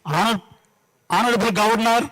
Honorable Governor,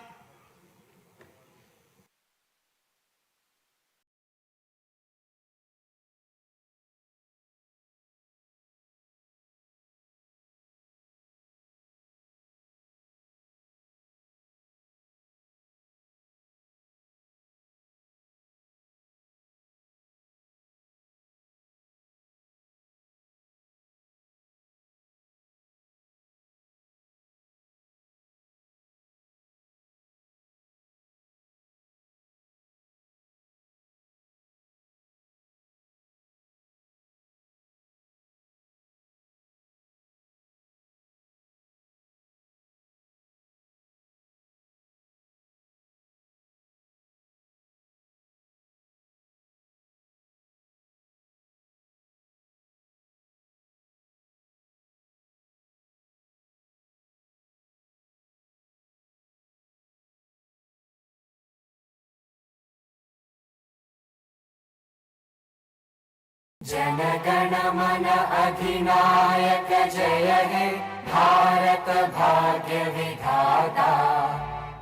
जनगण मन अधिनायक जय हे भारत भाग्य विधाता।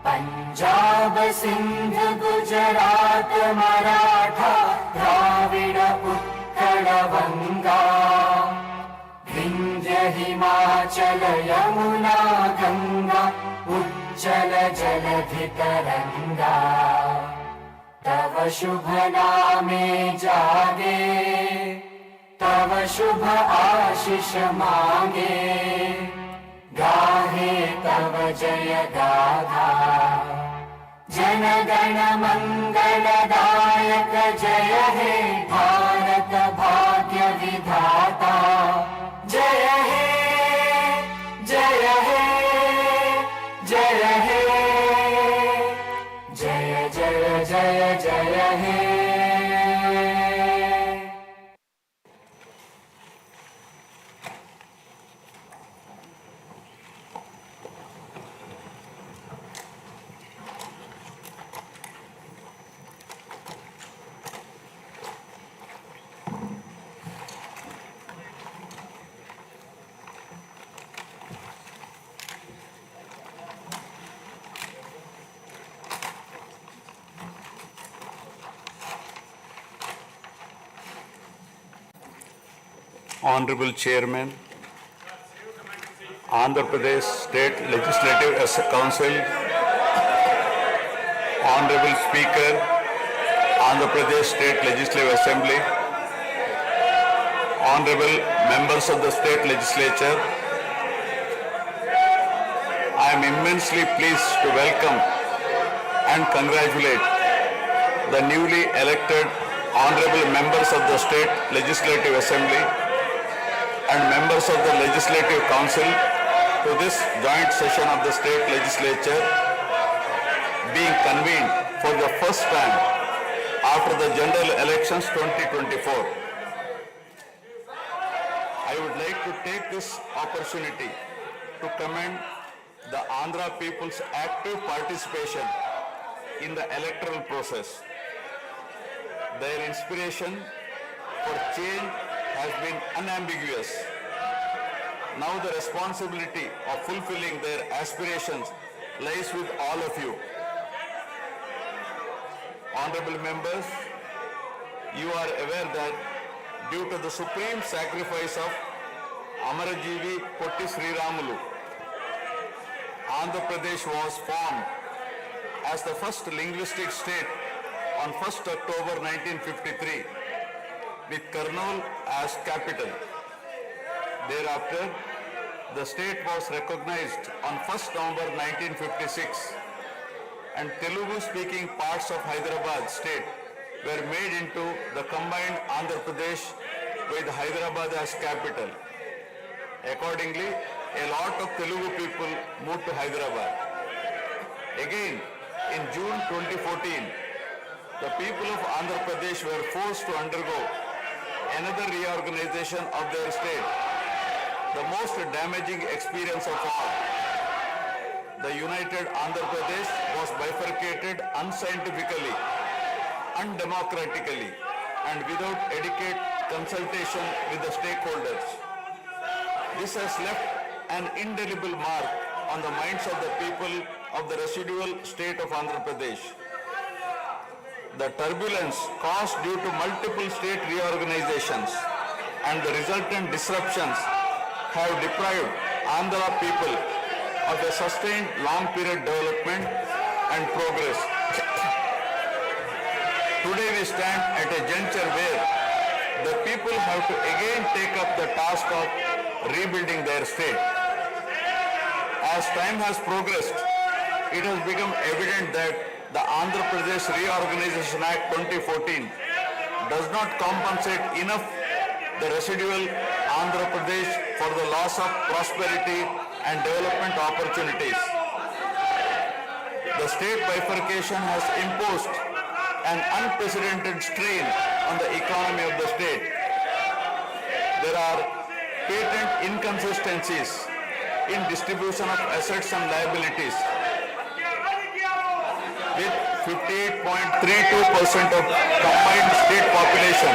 पंजाब सिंध गुजरात मराठा द्राविड़ उत्कल वंगा। विंध्य हिमाचल यमुना गंगा उज्जल जलधि तरंगा। तव शुभ नामे जागे तव शुभ आशीष मांगे। गाहे तव जय गाथा जन गण मंगलदायक जय हे भारत भाग्य विधाता। जय हे जय हे जय हे जय जय जय जय हे। Honorable Chairman, Andhra Pradesh State Legislative Council, Honorable Speaker, Andhra Pradesh State Legislative Assembly, Honorable Members of the State Legislature, I am immensely pleased to welcome and congratulate the newly elected Honorable Members of the State Legislative Assembly and members of the Legislative Council to this joint session of the State Legislature being convened for the first time after the general elections 2024. I would like to take this opportunity to commend the Andhra people's active participation in the electoral process. Their inspiration for change has been unambiguous. Now the responsibility of fulfilling their aspirations lies with all of you. Honorable members, you are aware that due to the supreme sacrifice of Amarajeevi Potti Sriramulu, Andhra Pradesh was formed as the first linguistic state on 1st October 1953 with Kurnool as capital. Thereafter, the state was recognized on 1st November 1956 and Telugu-speaking parts of Hyderabad state were made into the combined Andhra Pradesh with Hyderabad as capital. Accordingly, a lot of Telugu people moved to Hyderabad. Again, in June 2014, the people of Andhra Pradesh were forced to undergo another reorganization of their state, the most damaging experience of all. The united Andhra Pradesh was bifurcated unscientifically, undemocratically, and without adequate consultation with the stakeholders. This has left an indelible mark on the minds of the people of the residual state of Andhra Pradesh. The turbulence caused due to multiple state reorganizations and the resultant disruptions have deprived Andhra people of a sustained long-period development and progress. Today we stand at a juncture where the people have to again take up the task of rebuilding their state. As time has progressed, it has become evident that the Andhra Pradesh Reorganization Act 2014 does not compensate enough the residual Andhra Pradesh for the loss of prosperity and development opportunities. The state bifurcation has imposed an unprecedented strain on the economy of the state. There are patent inconsistencies in distribution of assets and liabilities, with 58.32% of combined state population.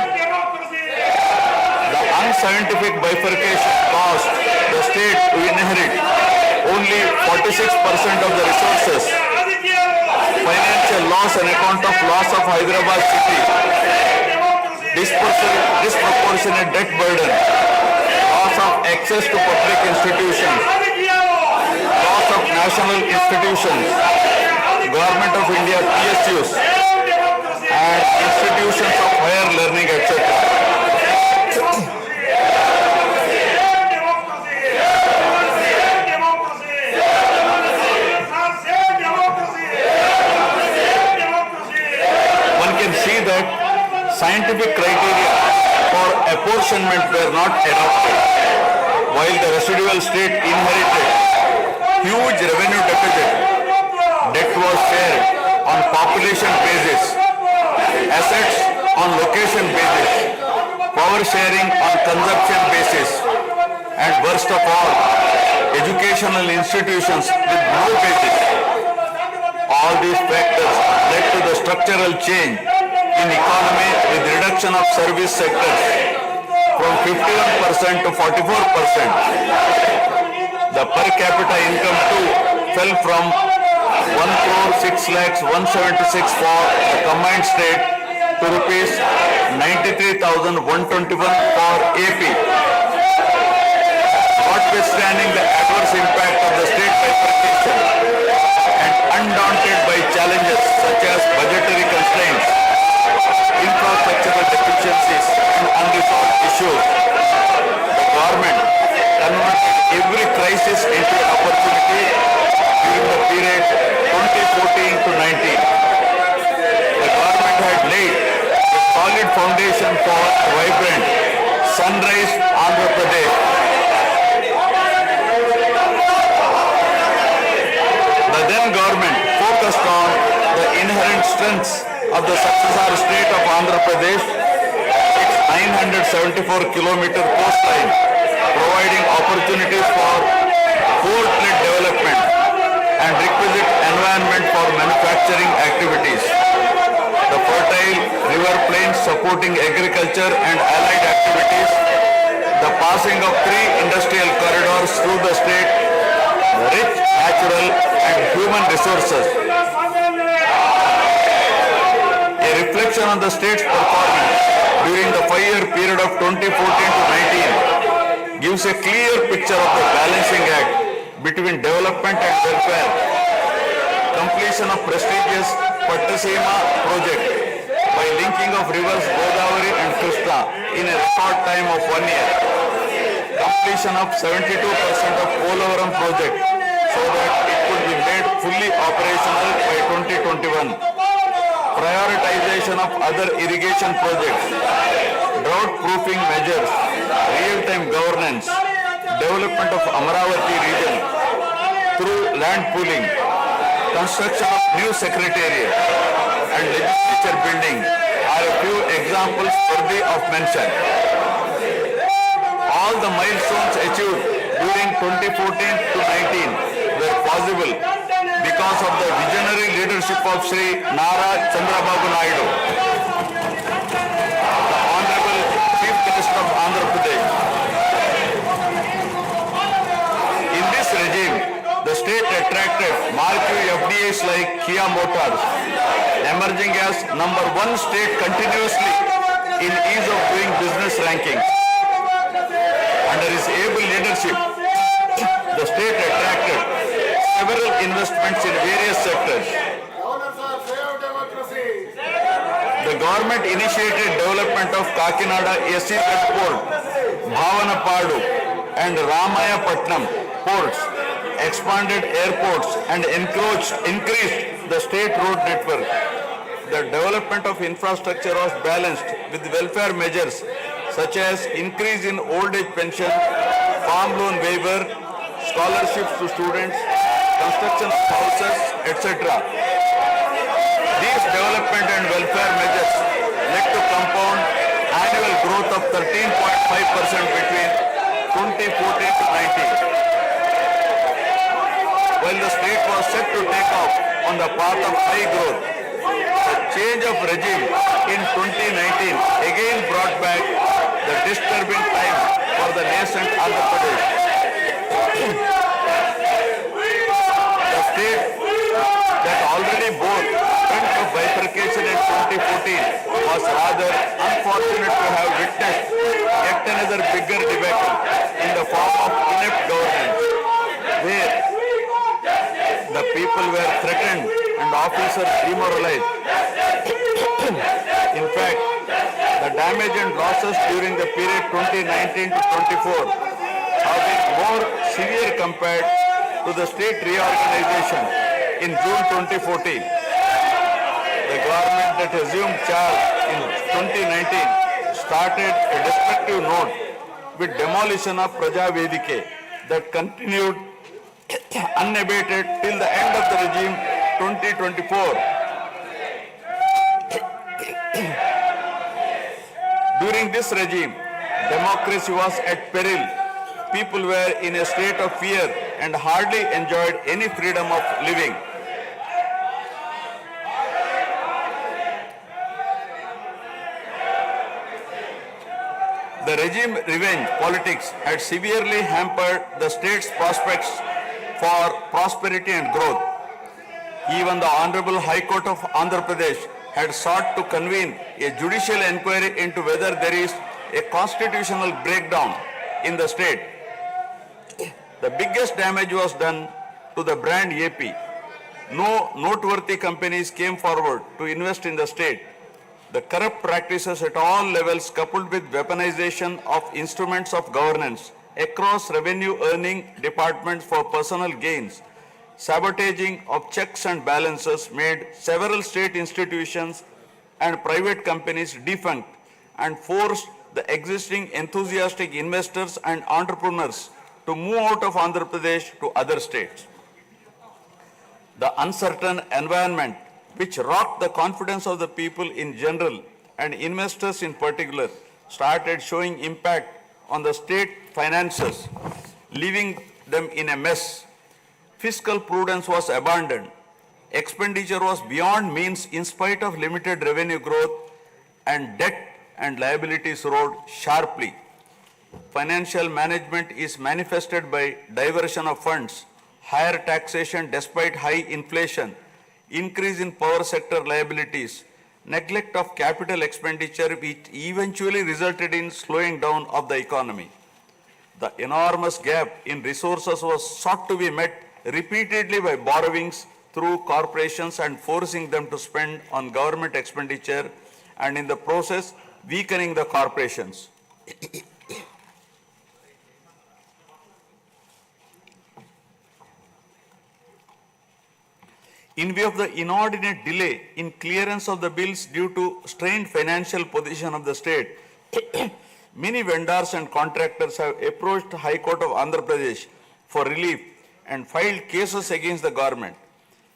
The unscientific bifurcation caused the state to inherit only 46% of the resources, financial loss on account of loss of Hyderabad city, disproportionate debt burden, loss of access to public institutions, loss of national institutions, Government of India PSUs, and institutions of higher learning, etc. Scientific criteria for apportionment were not adopted, while the residual state inherited huge revenue deficit. Debt was shared on population basis, assets on location basis, power sharing on consumption basis, and worst of all, educational institutions with no basis. All these factors led to the structural change in economy with reduction of service sectors from 51% to 44%. The per capita income too fell from 1,06,176 for the combined state to rupees 93,121 for AP. Notwithstanding the adverse impact of the state bifurcation and undaunted by challenges such as budgetary constraints, infrastructural deficiencies and unresolved issues, the government converted every crisis into an opportunity during the period 2014 to 19. The government had laid a solid foundation for a vibrant sunrise Andhra Pradesh. The then government focused on the inherent strengths of the successor state of Andhra Pradesh, its 974-kilometer coastline, providing opportunities for port-led development and requisite environment for manufacturing activities. The fertile river plains supporting agriculture and allied activities, the passing of 3 industrial corridors through the state, the rich natural and human resources. A reflection on the state's performance during the 5-year period of 2014 to 19 gives a clear picture of the balancing act between development and welfare. Completion of prestigious Pattasima project by linking of rivers Godavari and Krishna in a record time of 1 year. Completion of 72% of Polavaram project so that it could be made fully operational by 2021. Prioritization of other irrigation projects, drought-proofing measures, real-time governance, development of Amaravati region through land pooling, construction of new secretariat and legislature building are a few examples worthy of mention. All the milestones achieved during 2014 to 19 were possible because of the visionary leadership of Sri Nara Chandrababu Naidu, the Honorable Chief Minister of Andhra Pradesh. In this regime, the state attracted marquee FDIs like Kia Motors, emerging as number one state continuously in ease of doing business rankings. Under his able leadership, the state attracted several investments in various sectors. The government initiated development of Kakinada SEZ Port, Bhavanapadu and Ramayapatnam ports, expanded airports and increased the state road network. The development of infrastructure was balanced with welfare measures such as increase in old age pension, farm loan waiver, scholarships to students, construction of houses, etc. These development and welfare measures led to compound annual growth of 13.5% between 2014 to 19. While the state was set to take off on the path of high growth, the change of regime in 2019 again brought back the disturbing time for the nascent Andhra Pradesh. The state that already bore front of bifurcation in 2014 was rather unfortunate to have witnessed yet another bigger debacle in the form of inept governance, where the people were threatened and officers demoralized. In fact, the damage and losses during the period 2019 to 24 have been more severe compared to the state reorganization in June 2014. The government that assumed charge in 2019 started a destructive note with demolition of Praja Vedike that continued unabated till the end of the regime 2024. During this regime, democracy was at peril. People were in a state of fear and hardly enjoyed any freedom of living. The regime revenge politics had severely hampered the state's prospects for prosperity and growth. Even the Honorable High Court of Andhra Pradesh had sought to convene a judicial inquiry into whether there is a constitutional breakdown in the state. The biggest damage was done to the brand AP. No noteworthy companies came forward to invest in the state. The corrupt practices at all levels, coupled with weaponization of instruments of governance across revenue earning departments for personal gains, sabotaging of checks and balances made several state institutions and private companies defunct and forced the existing enthusiastic investors and entrepreneurs to move out of Andhra Pradesh to other states. The uncertain environment which rocked the confidence of the people in general and investors in particular started showing impact on the state finances, leaving them in a mess. Fiscal prudence was abandoned. Expenditure was beyond means in spite of limited revenue growth, and debt and liabilities rose sharply. Financial management is manifested by diversion of funds, higher taxation despite high inflation, increase in power sector liabilities, neglect of capital expenditure which eventually resulted in slowing down of the economy. The enormous gap in resources was sought to be met repeatedly by borrowings through corporations and forcing them to spend on government expenditure, and in the process weakening the corporations. In view of the inordinate delay in clearance of the bills due to strained financial position of the state, many vendors and contractors have approached the High Court of Andhra Pradesh for relief and filed cases against the government.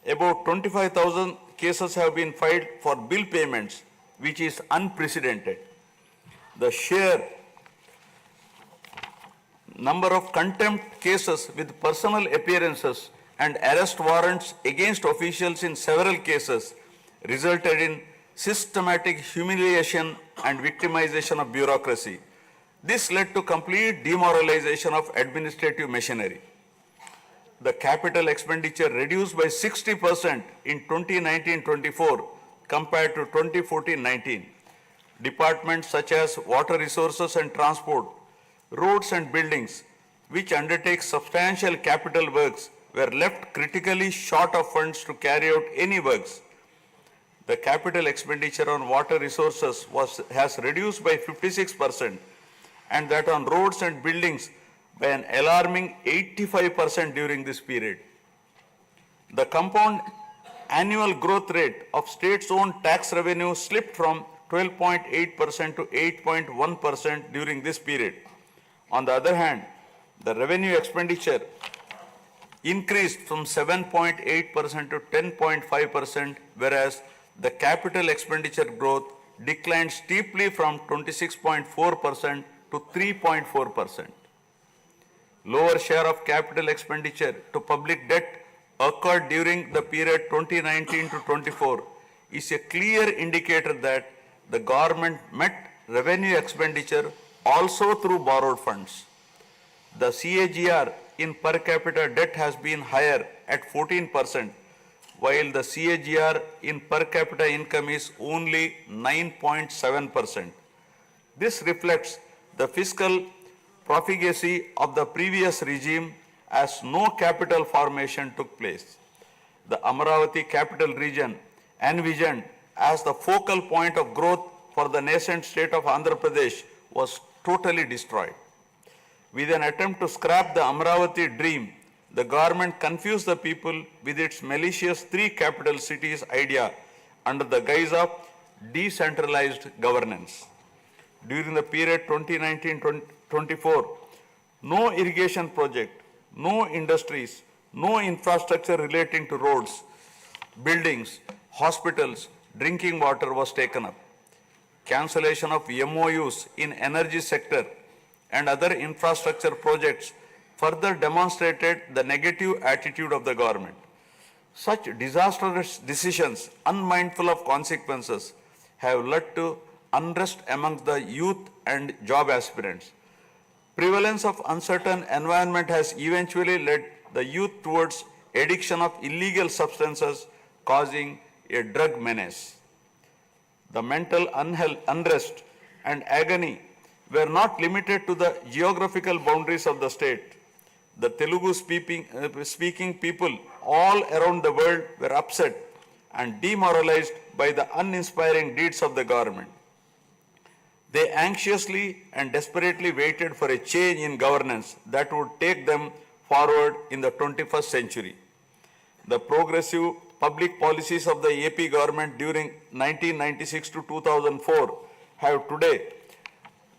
About 25,000 cases have been filed for bill payments, which is unprecedented. The sheer number of contempt cases with personal appearances and arrest warrants against officials in several cases resulted in systematic humiliation and victimization of bureaucracy. This led to complete demoralization of administrative machinery. the capital expenditure reduced by 60% in 2019-24 compared to 2014-19. Departments such as water resources and transport, roads and buildings, which undertake substantial capital works, were left critically short of funds to carry out any works. The capital expenditure on water resources has reduced by 56%, and that on roads and buildings by an alarming 85% during this period. The compound annual growth rate of states-owned tax revenue slipped from 12.8% to 8.1% during this period. On the other hand, the revenue expenditure increased from 7.8% to 10.5%, whereas the capital expenditure growth declined steeply from 26.4% to 3.4%. Lower share of capital expenditure to public debt occurred during the period 2019 to 24 is a clear indicator that the government met revenue expenditure also through borrowed funds. The CAGR in per capita debt has been higher at 14%, while the CAGR in per capita income is only 9.7%. This reflects the fiscal profligacy of the previous regime as no capital formation took place. The Amaravati capital region, envisioned as the focal point of growth for the nascent state of Andhra Pradesh, was totally destroyed. With an attempt to scrap the Amaravati dream, the government confused the people with its malicious three capital cities idea under the guise of decentralized governance. During the period 2019-24, no irrigation project, no industries, no infrastructure relating to roads, buildings, hospitals, drinking water was taken up. Cancellation of MOUs in energy sector and other infrastructure projects further demonstrated the negative attitude of the government. Such disastrous decisions, unmindful of consequences, have led to unrest among the youth and job aspirants. Prevalence of uncertain environment has eventually led the youth towards addiction of illegal substances, causing a drug menace. The mental unrest and agony were not limited to the geographical boundaries of the state. The Telugu speaking people all around the world were upset and demoralized by the uninspiring deeds of the government. They anxiously and desperately waited for a change in governance that would take them forward in the 21st century. The progressive public policies of the AP government during 1996 to 2004 have today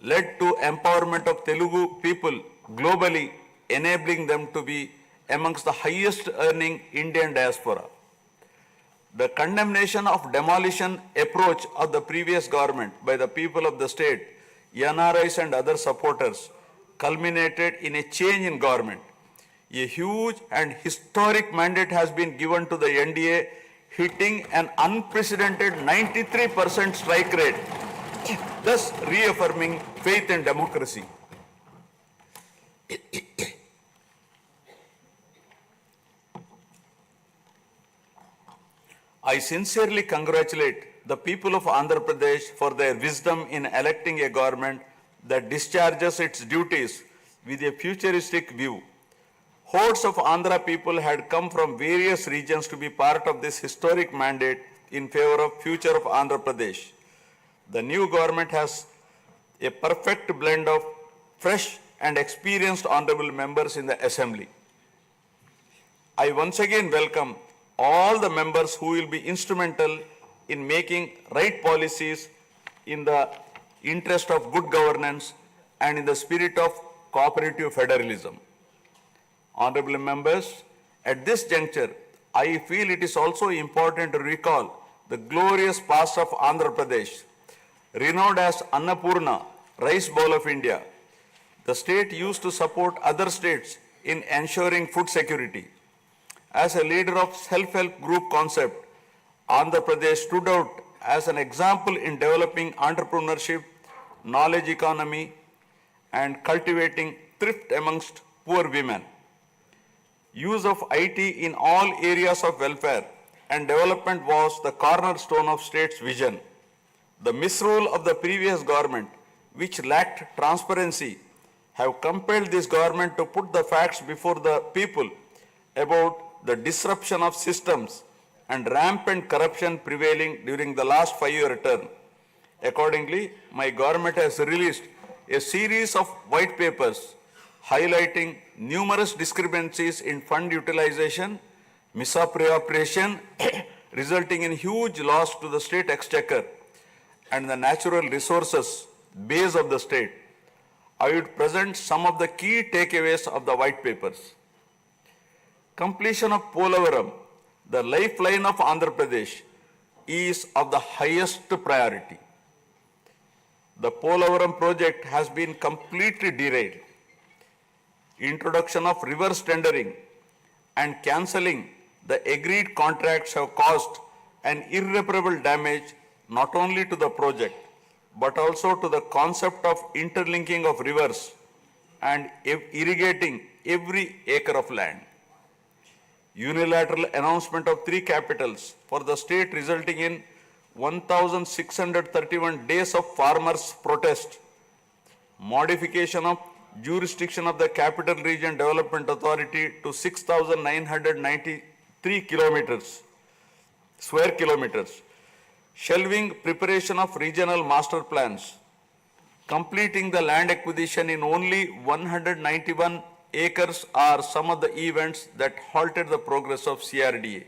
led to empowerment of Telugu people globally, enabling them to be amongst the highest earning Indian diaspora. The condemnation of demolition approach of the previous government by the people of the state, NRIs and other supporters, culminated in a change in government. A huge and historic mandate has been given to the NDA, hitting an unprecedented 93% strike rate, thus reaffirming faith in democracy. I sincerely congratulate the people of Andhra Pradesh for their wisdom in electing a government that discharges its duties with a futuristic view. Hordes of Andhra people had come from various regions to be part of this historic mandate in favor of future of Andhra Pradesh. The new government has a perfect blend of fresh and experienced honorable members in the assembly. I once again welcome all the members who will be instrumental in making right policies in the interest of good governance and in the spirit of cooperative federalism. Honorable members, at this juncture, I feel it is also important to recall the glorious past of Andhra Pradesh. Renowned as Annapurna, rice bowl of India, the state used to support other states in ensuring food security. As a leader of self-help group concept, Andhra Pradesh stood out as an example in developing entrepreneurship, knowledge economy, and cultivating thrift amongst poor women. Use of IT in all areas of welfare and development was the cornerstone of state's vision. The misrule of the previous government, which lacked transparency, have compelled this government to put the facts before the people about the disruption of systems and rampant corruption prevailing during the last 5-year term. Accordingly, my government has released a series of white papers highlighting numerous discrepancies in fund utilization, misappropriation, resulting in huge loss to the state exchequer and the natural resources base of the state. I would present some of the key takeaways of the white papers. Completion of Polavaram, the lifeline of Andhra Pradesh, is of the highest priority. The Polavaram project has been completely derailed. Introduction of reverse tendering and cancelling the agreed contracts have caused an irreparable damage not only to the project but also to the concept of interlinking of rivers and irrigating every acre of land. Unilateral announcement of 3 capitals for the state resulting in 1,631 days of farmers' protest. Modification of jurisdiction of the Capital Region Development Authority to 6,993 square kilometers. Shelving preparation of regional master plans. Completing the land acquisition in only 191 acres are some of the events that halted the progress of CRDA.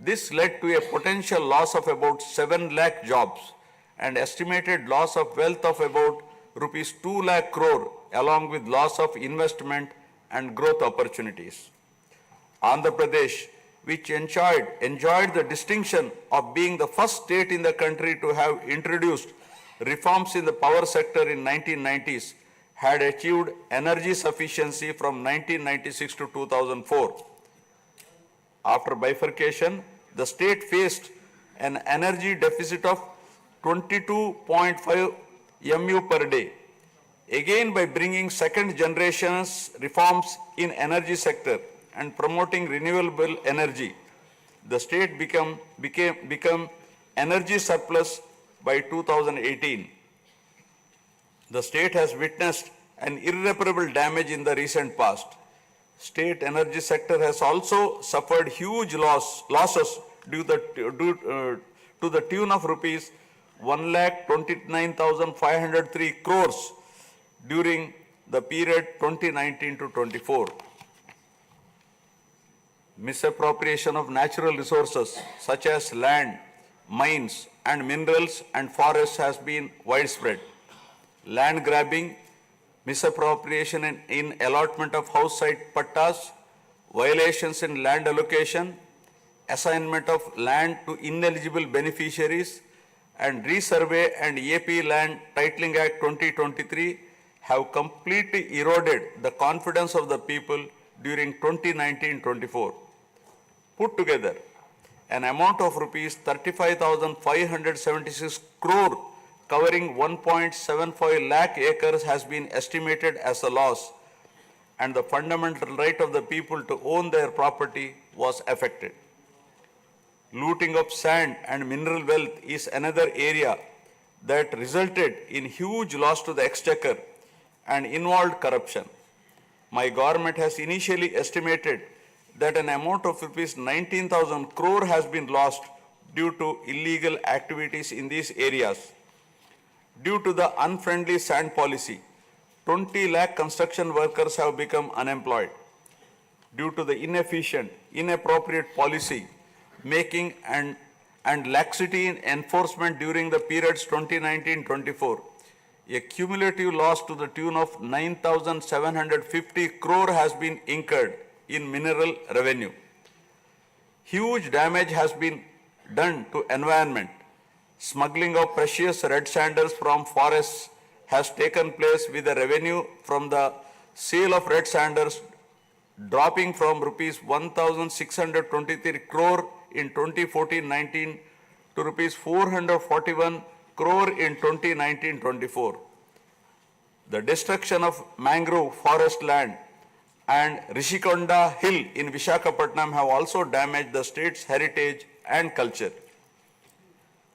This led to a potential loss of about 7 lakh jobs and estimated loss of wealth of about rupees 2 lakh crore along with loss of investment and growth opportunities. Andhra Pradesh, which enjoyed the distinction of being the first state in the country to have introduced reforms in the power sector in 1990s, had achieved energy sufficiency from 1996 to 2004. After bifurcation, the state faced an energy deficit of 22.5 MU per day. Again, by bringing second generation's reforms in energy sector and promoting renewable energy, the state become energy surplus by 2018. The state has witnessed an irreparable damage in the recent past. State energy sector has also suffered huge losses to the tune of rupees 1,29,503 crores during the period 2019 to 24. Misappropriation of natural resources such as land, mines and minerals and forests has been widespread. Land grabbing, misappropriation in allotment of house site pattas, violations in land allocation, assignment of land to ineligible beneficiaries, and resurvey and AP Land Titling Act 2023 have completely eroded the confidence of the people during 2019-24. Put together, an amount of rupees 35,576 crore covering 1.75 lakh acres has been estimated as a loss, and the fundamental right of the people to own their property was affected. Looting of sand and mineral wealth is another area that resulted in huge loss to the exchequer and involved corruption. My government has initially estimated that an amount of rupees 19,000 crore has been lost due to illegal activities in these areas. Due to the unfriendly sand policy, 20 lakh construction workers have become unemployed. Due to the inefficient, inappropriate policy making and laxity in enforcement during the periods 2019-24, a cumulative loss to the tune of 9,750 crore has been incurred in mineral revenue. Huge damage has been done to environment. Smuggling of precious red sanders from forests has taken place with the revenue from the sale of red sanders dropping from rupees 1,623 crore in 2014-19 to rupees 441 crore in 2019-24. The destruction of mangrove forest land and Rishikonda Hill in Vishakhapatnam have also damaged the state's heritage and culture.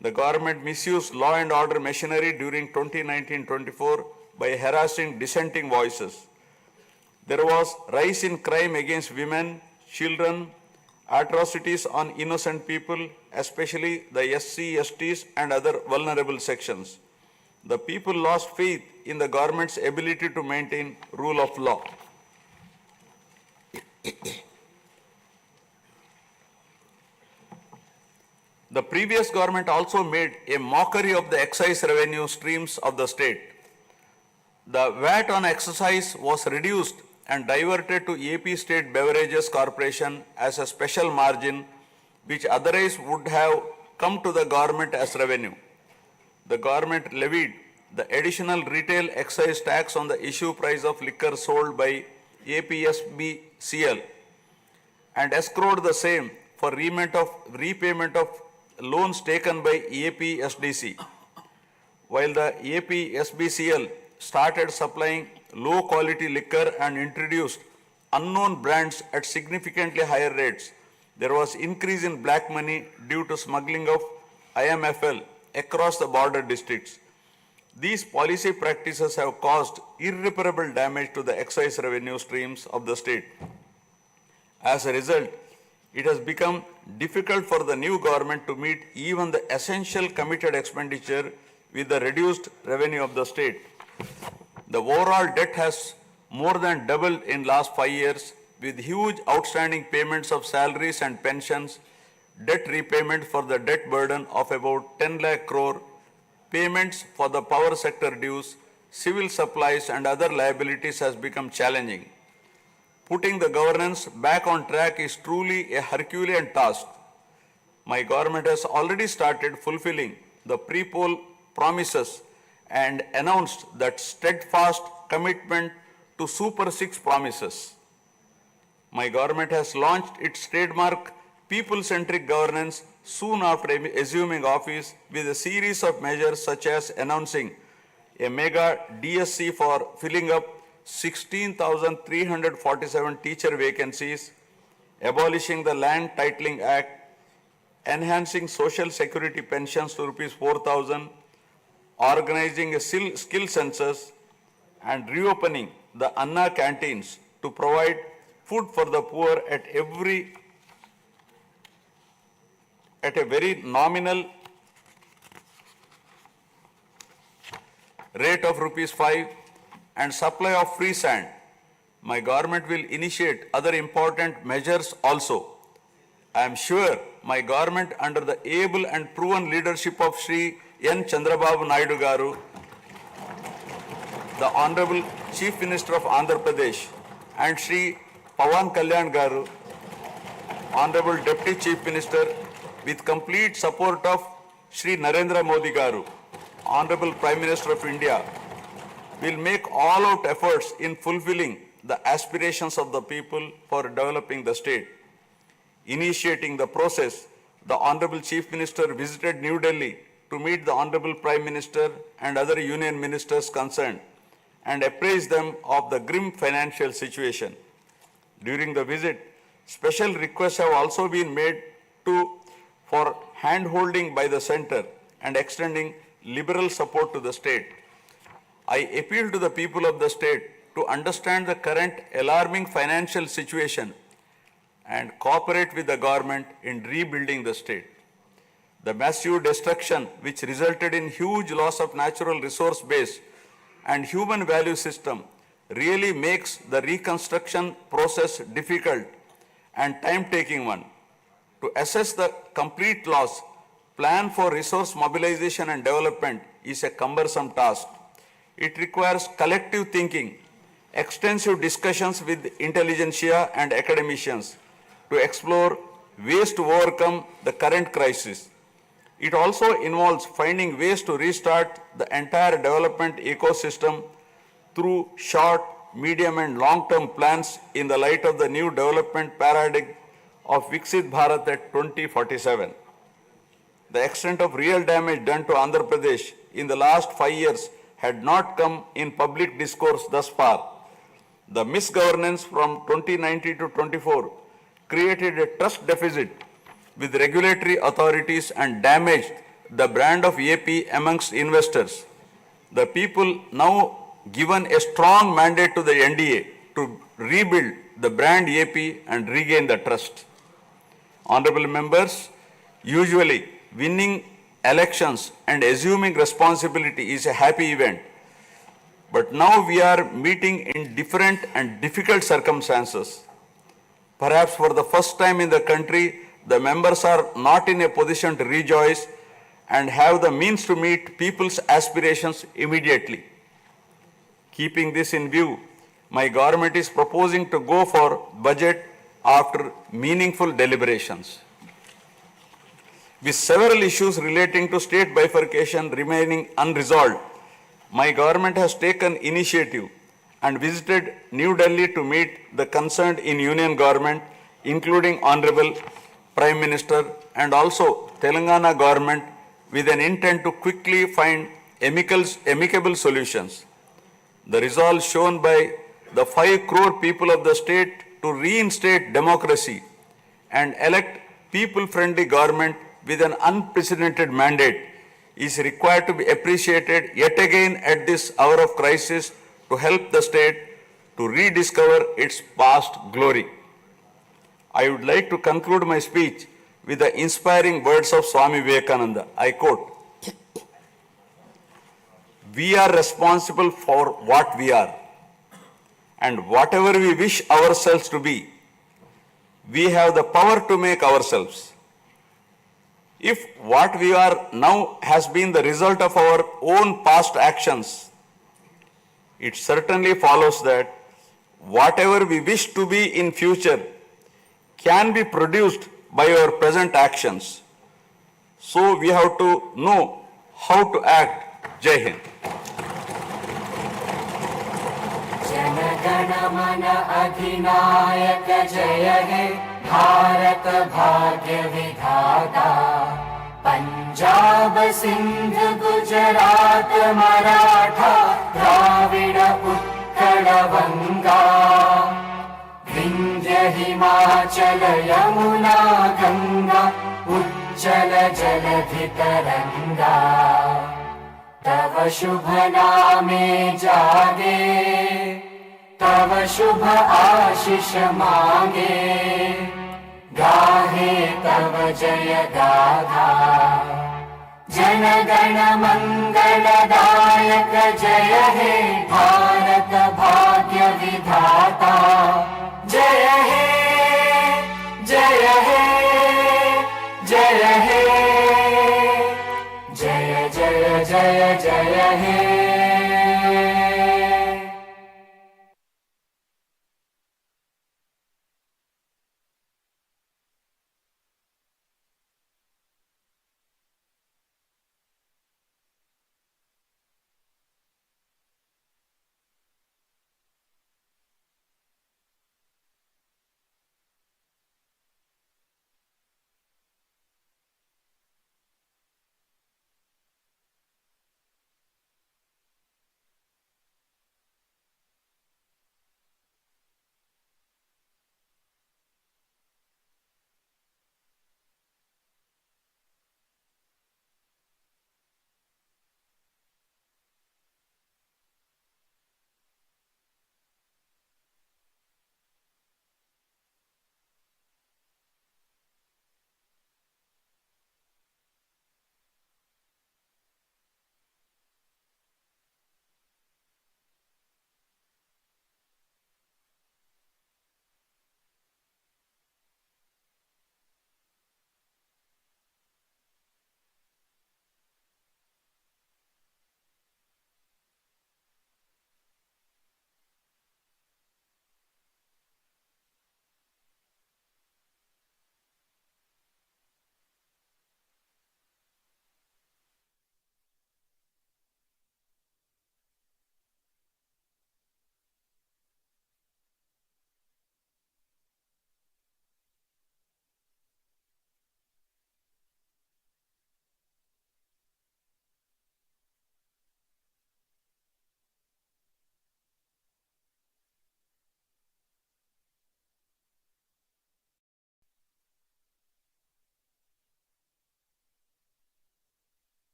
The government misused law and order machinery during 2019-24 by harassing dissenting voices. There was rise in crime against women, children, atrocities on innocent people, especially the SC, STs and other vulnerable sections. The people lost faith in the government's ability to maintain rule of law. The previous government also made a mockery of the excise revenue streams of the state. The VAT on excise was reduced and diverted to AP State Beverages Corporation as a special margin which otherwise would have come to the government as revenue. The government levied the additional retail excise tax on the issue price of liquor sold by APSBCL and escrowed the same for repayment of loans taken by APSDC. While the APSBCL started supplying low quality liquor and introduced unknown brands at significantly higher rates, there was increase in black money due to smuggling of IMFL across the border districts. These policy practices have caused irreparable damage to the excise revenue streams of the state. As a result, it has become difficult for the new government to meet even the essential committed expenditure with the reduced revenue of the state. The overall debt has more than doubled in last 5 years with huge outstanding payments of salaries and pensions, debt repayment for the debt burden of about 10 lakh crore, payments for the power sector dues, civil supplies and other liabilities has become challenging. Putting the governance back on track is truly a Herculean task. My government has already started fulfilling the pre-poll promises and announced that steadfast commitment to Super 6 promises. My government has launched its trademark people-centric governance soon after assuming office with a series of measures such as announcing a mega DSC for filling up 16,347 teacher vacancies, abolishing the Land Titling Act, enhancing social security pensions to Rs 4,000, organizing a skill census, and reopening the Anna canteens to provide food for the poor at a very nominal rate of Rs 5 and supply of free sand. My government will initiate other important measures also. I am sure my government under the able and proven leadership of Shri N. Chandrababu Naidu Garu, the Honorable Chief Minister of Andhra Pradesh, and Shri Pawan Kalyan Garu, Honorable Deputy Chief Minister, with complete support of Shri Narendra Modi Garu, Honorable Prime Minister of India, will make all-out efforts in fulfilling the aspirations of the people for developing the state. Initiating the process, the Honorable Chief Minister visited New Delhi to meet the Honorable Prime Minister and other union ministers concerned and apprise them of the grim financial situation. During the visit, special requests have also been made for hand-holding by the center and extending liberal support to the state. I appeal to the people of the state to understand the current alarming financial situation and cooperate with the government in rebuilding the state. The massive destruction which resulted in huge loss of natural resource base and human value system really makes the reconstruction process difficult and time-taking one. To assess the complete loss, plan for resource mobilization and development is a cumbersome task. It requires collective thinking, extensive discussions with intelligentsia and academicians to explore ways to overcome the current crisis. It also involves finding ways to restart the entire development ecosystem through short, medium and long-term plans in the light of the new development paradigm of Viksit Bharat at 2047. The extent of real damage done to Andhra Pradesh in the last 5 years had not come in public discourse thus far. The misgovernance from 2019 to 24 created a trust deficit with regulatory authorities and damaged the brand of AP amongst investors. The people now given a strong mandate to the NDA to rebuild the brand AP and regain the trust. Honorable members, usually winning elections and assuming responsibility is a happy event. But now we are meeting in different and difficult circumstances. Perhaps for the first time in the country, the members are not in a position to rejoice and have the means to meet people's aspirations immediately. Keeping this in view, my government is proposing to go for budget after meaningful deliberations. With several issues relating to state bifurcation remaining unresolved, my government has taken initiative and visited New Delhi to meet the concerned in Union government, including Honorable Prime Minister and also Telangana government, with an intent to quickly find amicable solutions. The resolve shown by the 5 crore people of the state to reinstate democracy and elect people-friendly government with an unprecedented mandate is required to be appreciated yet again at this hour of crisis to help the state to rediscover its past glory. I would like to conclude my speech with the inspiring words of Swami Vivekananda. I quote, "We are responsible for what we are, and whatever we wish ourselves to be, we have the power to make ourselves. If what we are now has been the result of our own past actions, it certainly follows that whatever we wish to be in future can be produced by our present actions. So we have to know how to act." Jai Hind. जनगण मन अधिनायक जय हे भारत भाग्य विधाता पंजाब सिंध गुजरात मराठा द्राविड उत्कल बंगा विंध्य हिमाचल यमुना गंगा उज्जल जलधि तरंगा तव शुभ नामे जागे तव शुभ आशीष मांगे गाहे तव जय गाथा जन गण मंगलदायक जय हे भारत भाग्य विधाता जय हे जय हे जय हे जय जय जय जय हे